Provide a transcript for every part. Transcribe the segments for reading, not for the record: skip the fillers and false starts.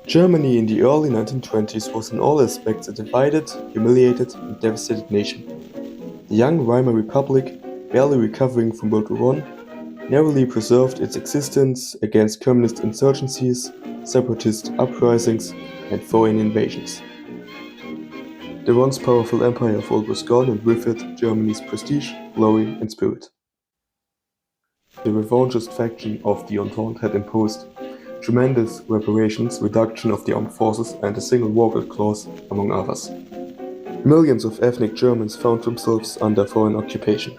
Germany in the early 1920s was in all aspects a divided, humiliated, and devastated nation. The young Weimar Republic, barely recovering from World War I, narrowly preserved its existence against communist insurgencies, separatist uprisings, and foreign invasions. The once powerful empire of old was gone, and with it Germany's prestige, glory, and spirit. The revanchist faction of the Entente had imposed tremendous reparations, reduction of the armed forces, and a single walkout clause, among others. Millions of ethnic Germans found themselves under foreign occupation.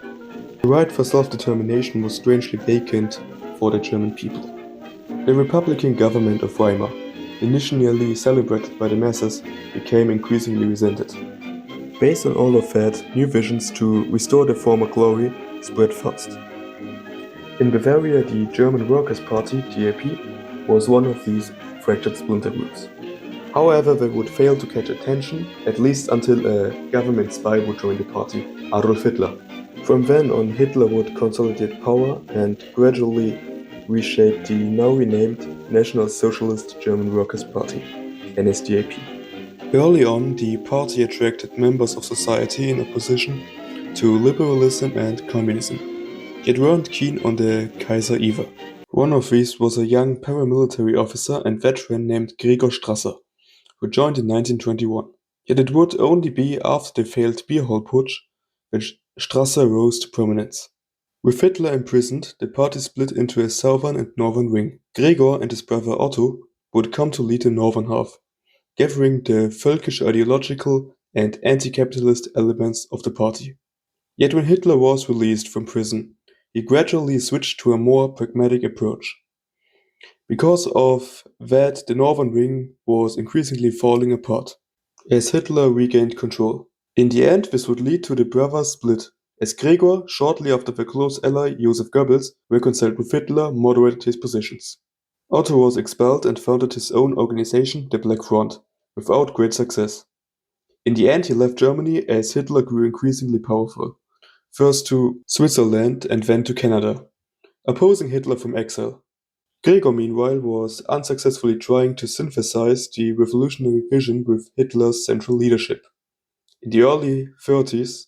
The right for self-determination was strangely vacant for the German people. The Republican government of Weimar, initially celebrated by the masses, became increasingly resented. Based on all of that, new visions to restore the former glory spread fast. In Bavaria, the German Workers' Party, DAP, was one of these fractured splinter groups. However, they would fail to catch attention, at least until a government spy would join the party, Adolf Hitler. From then on, Hitler would consolidate power and gradually reshape the now renamed National Socialist German Workers' Party, NSDAP. Early on, the party attracted members of society in opposition to liberalism and communism, yet weren't keen on the Kaiser either. One of these was a young paramilitary officer and veteran named Gregor Strasser, who joined in 1921. Yet it would only be after the failed beer hall putsch that Strasser rose to prominence. With Hitler imprisoned, the party split into a southern and northern wing. Gregor and his brother Otto would come to lead the northern half, gathering the völkisch ideological and anti-capitalist elements of the party. Yet when Hitler was released from prison, he gradually switched to a more pragmatic approach. Because of that, the northern wing was increasingly falling apart, as Hitler regained control. In the end, this would lead to the brothers' split, as Gregor, shortly after their close ally Joseph Goebbels reconciled with Hitler, moderated his positions. Otto was expelled and founded his own organization, the Black Front, without great success. In the end, he left Germany as Hitler grew increasingly powerful, first to Switzerland and then to Canada, opposing Hitler from exile. Gregor, meanwhile, was unsuccessfully trying to synthesize the revolutionary vision with Hitler's central leadership. In the early 30s,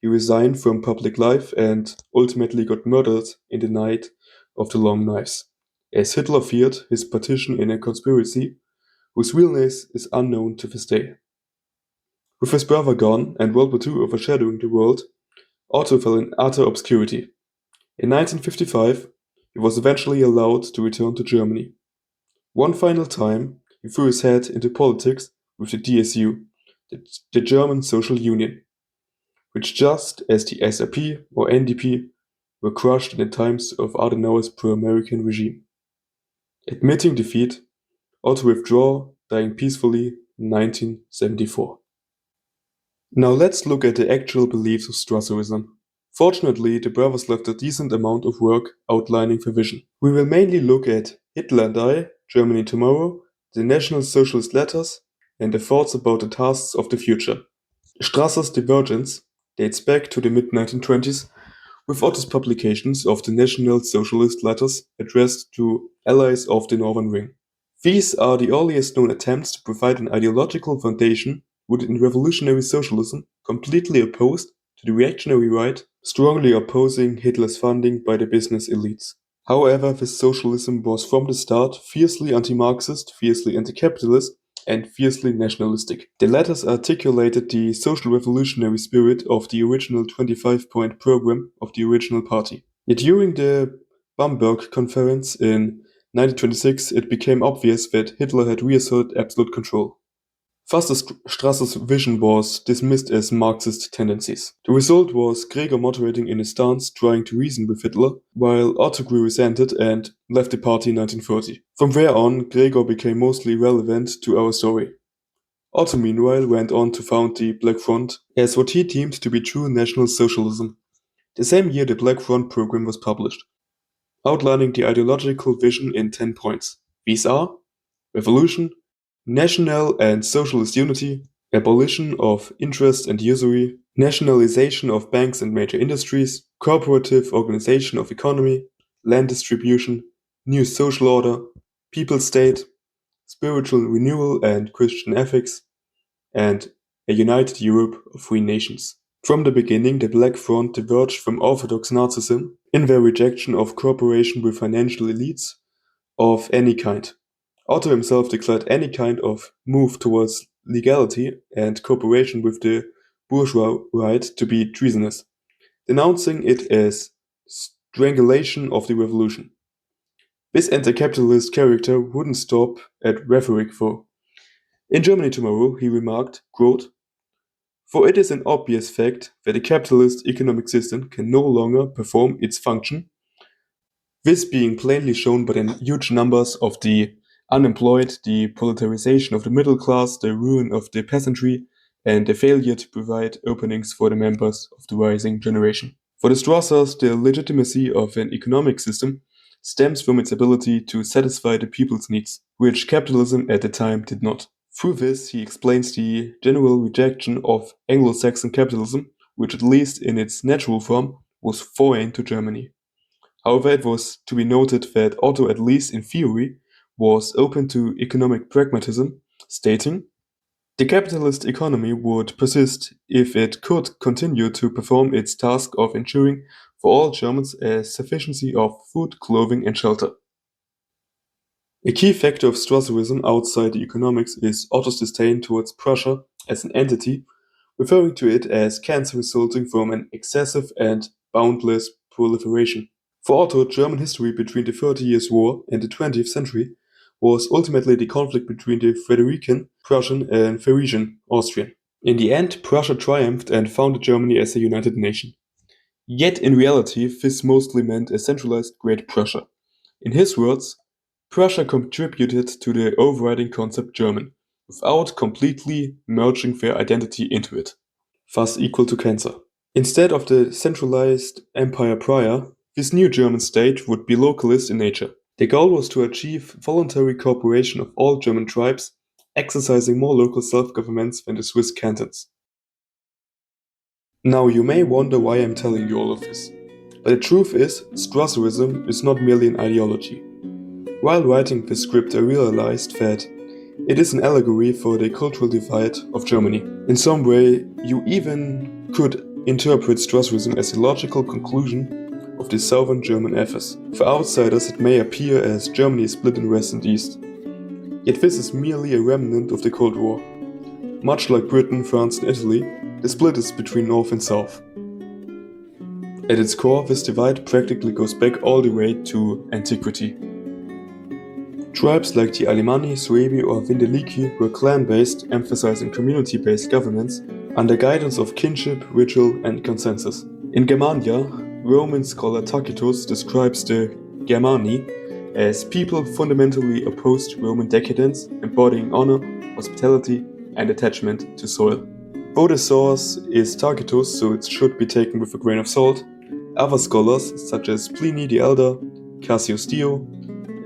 he resigned from public life and ultimately got murdered in the Night of the Long Knives, as Hitler feared his partition in a conspiracy whose real name is unknown to this day. With his brother gone and World War II overshadowing the world, Otto fell in utter obscurity. In 1955, he was eventually allowed to return to Germany. One final time, he threw his head into politics with the DSU, the German Social Union, which, just as the SRP or NDP, were crushed in the times of Adenauer's pro-American regime. Admitting defeat, Otto withdrew, dying peacefully in 1974. Now let's look at the actual beliefs of Strasserism. Fortunately, the brothers left a decent amount of work outlining the vision. We will mainly look at Hitler and I, Germany Tomorrow, the National Socialist Letters, and the thoughts about the tasks of the future. Strasser's divergence dates back to the mid-1920s, with Otto's publications of the National Socialist Letters addressed to allies of the Northern Ring. These are the earliest known attempts to provide an ideological foundation rooted in revolutionary socialism, completely opposed to the reactionary right, strongly opposing Hitler's funding by the business elites. However, this socialism was from the start fiercely anti-Marxist, fiercely anti-capitalist, and fiercely nationalistic. The letters articulated the social revolutionary spirit of the original 25-point program of the original party. Yet during the Bamberg Conference in 1926, it became obvious that Hitler had reasserted absolute control. Thus, Strasser's vision was dismissed as Marxist tendencies. The result was Gregor moderating in his stance, trying to reason with Hitler, while Otto grew resented and left the party in 1930. From there on, Gregor became mostly relevant to our story. Otto, meanwhile, went on to found the Black Front as what he deemed to be true National Socialism. The same year, the Black Front program was published, outlining the ideological vision in 10 points. These are: revolution, national and socialist unity, abolition of interest and usury, nationalization of banks and major industries, cooperative organization of economy, land distribution, new social order, people state, spiritual renewal and Christian ethics, and a united Europe of free nations. From the beginning, the Black Front diverged from orthodox Nazism in their rejection of cooperation with financial elites of any kind. Otto himself declared any kind of move towards legality and cooperation with the bourgeois right to be treasonous, denouncing it as strangulation of the revolution. This anti-capitalist character wouldn't stop at rhetoric though. In Germany Tomorrow, he remarked, quote, "For it is an obvious fact that a capitalist economic system can no longer perform its function, this being plainly shown by the huge numbers of the unemployed, the proletarialization of the middle class, the ruin of the peasantry, and the failure to provide openings for the members of the rising generation." For the Strassers, the legitimacy of an economic system stems from its ability to satisfy the people's needs, which capitalism at the time did not. Through this, he explains the general rejection of Anglo-Saxon capitalism, which at least in its natural form was foreign to Germany. However, it was to be noted that Otto, at least in theory, was open to economic pragmatism, stating, "The capitalist economy would persist if it could continue to perform its task of ensuring for all Germans a sufficiency of food, clothing, and shelter." A key factor of Strasserism outside the economics is Otto's disdain towards Prussia as an entity, referring to it as cancer resulting from an excessive and boundless proliferation. For Otto, German history between the 30 Years' War and the 20th century was ultimately the conflict between the Frederican Prussian and Frisian Austrian. In the end, Prussia triumphed and founded Germany as a united nation. Yet in reality, this mostly meant a centralized Great Prussia. In his words, Prussia contributed to the overriding concept German, without completely merging their identity into it, thus equal to cancer. Instead of the centralized empire prior, this new German state would be localist in nature. The goal was to achieve voluntary cooperation of all German tribes, exercising more local self-governments than the Swiss cantons. Now you may wonder why I'm telling you all of this. But the truth is, Strasserism is not merely an ideology. While writing this script, I realized that it is an allegory for the cultural divide of Germany. In some way, you even could interpret Strasserism as a logical conclusion of the southern German ethos. For outsiders, it may appear as Germany is split in West and East. Yet this is merely a remnant of the Cold War. Much like Britain, France, and Italy, the split is between North and South. At its core, this divide practically goes back all the way to antiquity. Tribes like the Alemanni, Suebi, or Windeliki were clan-based, emphasizing community-based governance under guidance of kinship, ritual, and consensus. In Germania, Roman scholar Tacitus describes the Germani as people fundamentally opposed to Roman decadence, embodying honor, hospitality, and attachment to soil. Though the source is Tacitus, so it should be taken with a grain of salt, other scholars, such as Pliny the Elder, Cassius Dio,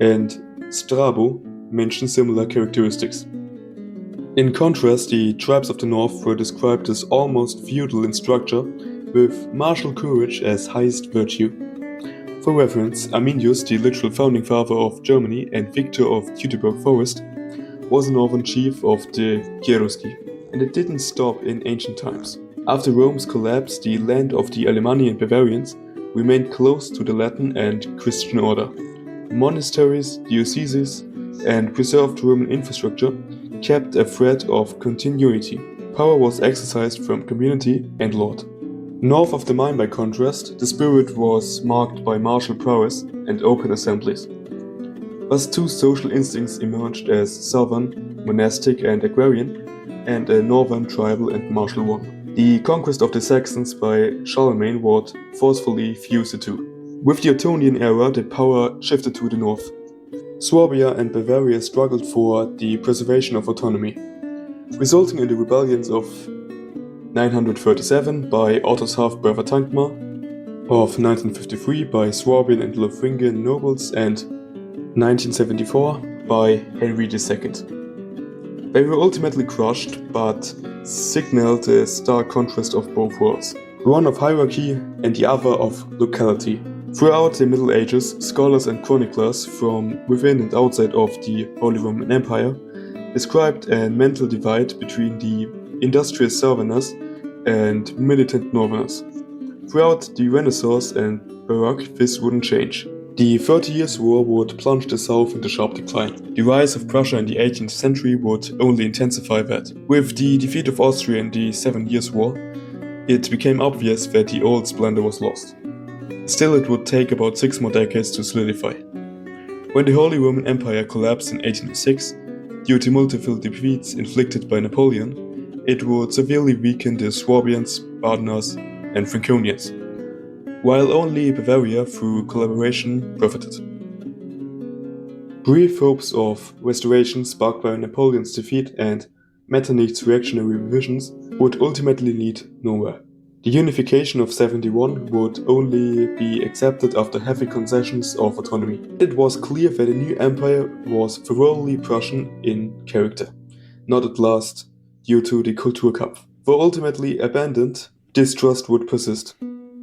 and Strabo, mention similar characteristics. In contrast, the tribes of the north were described as almost feudal in structure, with martial courage as highest virtue. For reference, Arminius, the literal founding father of Germany and victor of Teutoburg Forest, was a northern chief of the Cherusci, and it didn't stop in ancient times. After Rome's collapse, the land of the Alemanni and Bavarians remained close to the Latin and Christian order. Monasteries, dioceses, and preserved Roman infrastructure kept a thread of continuity. Power was exercised from community and lord. North of the Main, by contrast, the spirit was marked by martial prowess and open assemblies. Thus, two social instincts emerged as southern, monastic and agrarian, and a northern, tribal and martial one. The conquest of the Saxons by Charlemagne would forcefully fuse the two. With the Ottonian era, the power shifted to the north. Swabia and Bavaria struggled for the preservation of autonomy, resulting in the rebellions of 937 by Otto's half-brother Tankmar, of 1953 by Swabian and Lotharingian nobles, and 1974 by Henry II. They were ultimately crushed, but signaled a stark contrast of both worlds, one of hierarchy and the other of locality. Throughout the Middle Ages, scholars and chroniclers from within and outside of the Holy Roman Empire described a mental divide between the industrious Southerners and militant Northerners. Throughout the Renaissance and Baroque, this wouldn't change. The 30 Years' War would plunge the South into sharp decline. The rise of Prussia in the 18th century would only intensify that. With the defeat of Austria in the 7 Years' War, it became obvious that the old splendor was lost. Still, it would take about 6 more decades to solidify. When the Holy Roman Empire collapsed in 1806, due to multiple defeats inflicted by Napoleon, it would severely weaken the Swabians, Badeners, and Franconians, while only Bavaria, through collaboration, profited. Brief hopes of restoration sparked by Napoleon's defeat and Metternich's reactionary revisions would ultimately lead nowhere. The unification of 71 would only be accepted after heavy concessions of autonomy. It was clear that the new empire was thoroughly Prussian in character, not at last due to the Kulturkampf. Though ultimately abandoned, distrust would persist.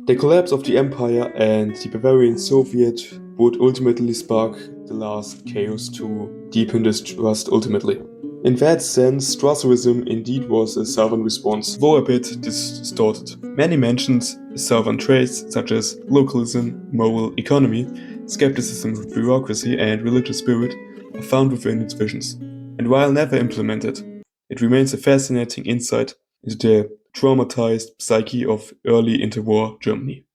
The collapse of the empire and the Bavarian Soviet would ultimately spark the last chaos to deepen distrust ultimately. In that sense, Strasserism indeed was a Southern response, though a bit distorted. Many mentioned Southern traits such as localism, moral economy, skepticism of bureaucracy, and religious spirit are found within its visions. And while never implemented, it remains a fascinating insight into the traumatized psyche of early interwar Germany.